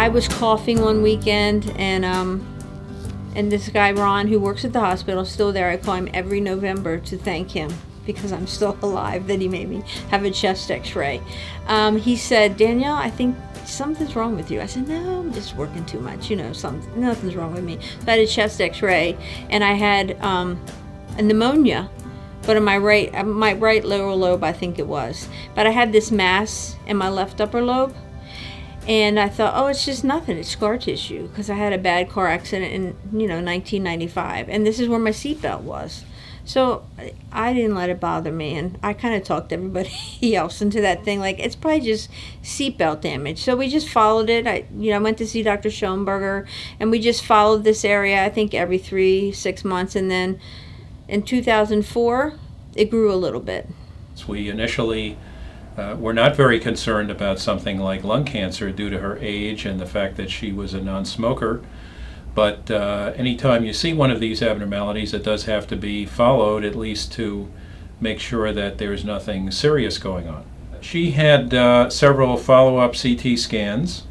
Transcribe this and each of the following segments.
I was coughing one weekend, and this guy Ron, who works at the hospital, is still there. I call him every November to thank him because I'm still alive, that he made me have a chest x-ray. He said, Danielle, I think something's wrong with you. I said, no, I'm just working too much, nothing's wrong with me. So I had a chest x-ray, and I had a pneumonia, but in my right lower lobe, I think it was. But I had this mass in my left upper lobe, and I thought, oh, it's just nothing, it's scar tissue, because I had a bad car accident in 1995, and this is where my seatbelt was. So I didn't let it bother me, and I kind of talked everybody else into that thing, like it's probably just seatbelt damage. So we just followed it. I went to see Dr. Schoenberger, and we just followed this area, I think every 3-6 months, and then in 2004, it grew a little bit. We initially were not very concerned about something like lung cancer due to her age and the fact that she was a non-smoker. But anytime you see one of these abnormalities, it does have to be followed, at least to make sure that there's nothing serious going on. She had several follow-up CT scans,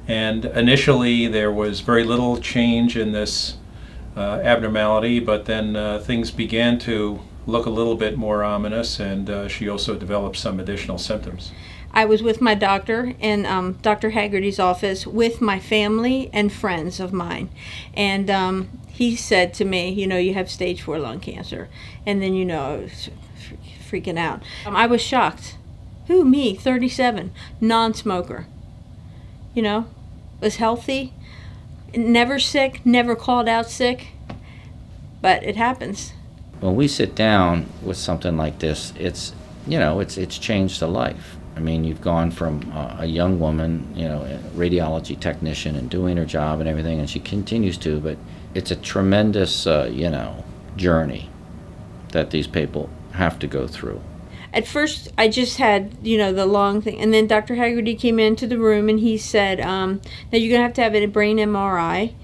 and initially there was very little change in this abnormality, but then things began to look a little bit more ominous, and she also developed some additional symptoms. I was with my doctor in Dr. Haggerty's office with my family and friends of mine. And he said to me, you have stage 4 lung cancer. And then, I was freaking out. I was shocked. Who, me, 37, non-smoker. Was healthy, never sick, never called out sick. But it happens. When we sit down with something like this, it's changed a life. I mean, you've gone from a young woman, a radiology technician and doing her job and everything, and she continues to, but it's a tremendous, journey that these people have to go through. At first, I just had, the long thing, and then Dr. Haggerty came into the room and he said, now you're going to have a brain MRI.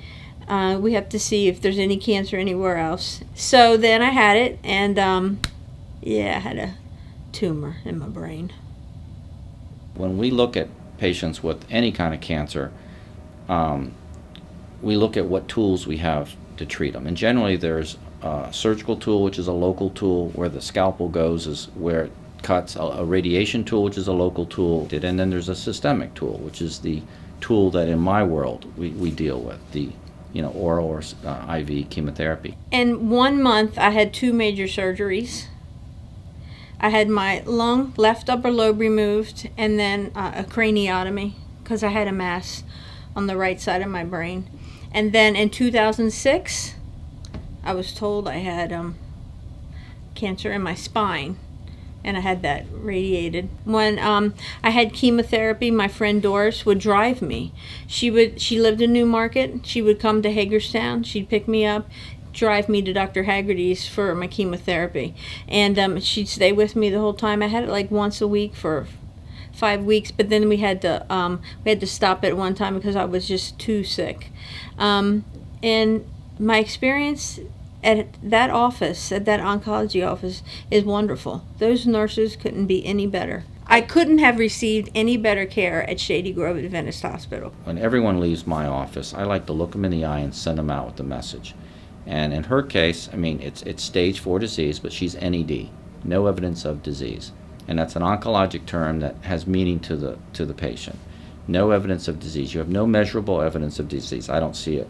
We have to see if there's any cancer anywhere else. So then I had it, and I had a tumor in my brain. When we look at patients with any kind of cancer, we look at what tools we have to treat them. And generally there's a surgical tool, which is a local tool, where the scalpel goes is where it cuts, a radiation tool, which is a local tool, and then there's a systemic tool, which is the tool that in my world we deal with, the oral or IV chemotherapy. In 1 month, I had 2 major surgeries. I had my left upper lobe removed, and then a craniotomy because I had a mass on the right side of my brain. And then in 2006, I was told I had cancer in my spine, and I had that radiated. When I had chemotherapy, my friend Doris would drive me. She lived in Newmarket. She would come to Hagerstown. She'd pick me up, drive me to Dr. Haggerty's for my chemotherapy, and she'd stay with me the whole time. I had it like once a week for 5 weeks, but then we had to stop at one time because I was just too sick. And my experience at that office, at that oncology office, is wonderful. Those nurses couldn't be any better. I couldn't have received any better care at Shady Grove Adventist Hospital. When everyone leaves my office, I like to look them in the eye and send them out with the message. And in her case, it's stage 4 disease, but she's NED, no evidence of disease. And that's an oncologic term that has meaning to the patient. No evidence of disease. You have no measurable evidence of disease. I don't see it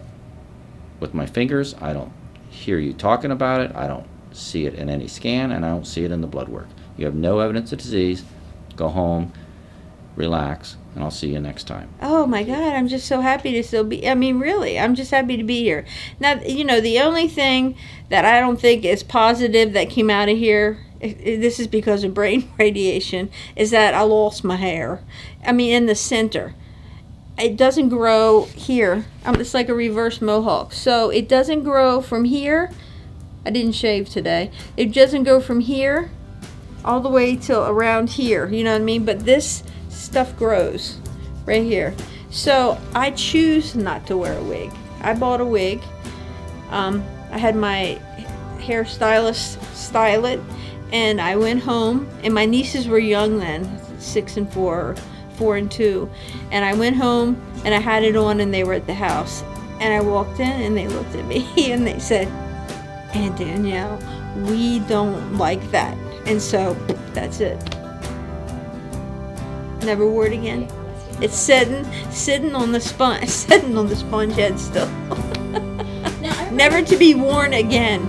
with my fingers. I don't hear you talking about it. I don't see it in any scan, and I don't see it in the blood work. You have no evidence of disease. Go home, relax, and I'll see you next time. Oh my God, I'm just so happy to still be, really, I'm just happy to be here. Now, the only thing that I don't think is positive that came out of here, this is because of brain radiation, is that I lost my hair. In the center. It doesn't grow here. It's like a reverse mohawk. So it doesn't grow from here. I didn't shave today. It doesn't go from here all the way till around here. You know what I mean? But this stuff grows right here. So I choose not to wear a wig. I bought a wig. I had my hairstylist style it, and I went home, and my nieces were young then, 6 and 4, 4 and 2. And I went home and I had it on and they were at the house. And I walked in and they looked at me and they said, "Aunt Danielle, we don't like that." And so that's it. Never wore it again. It's sitting on the sponge head still. Never to be worn again.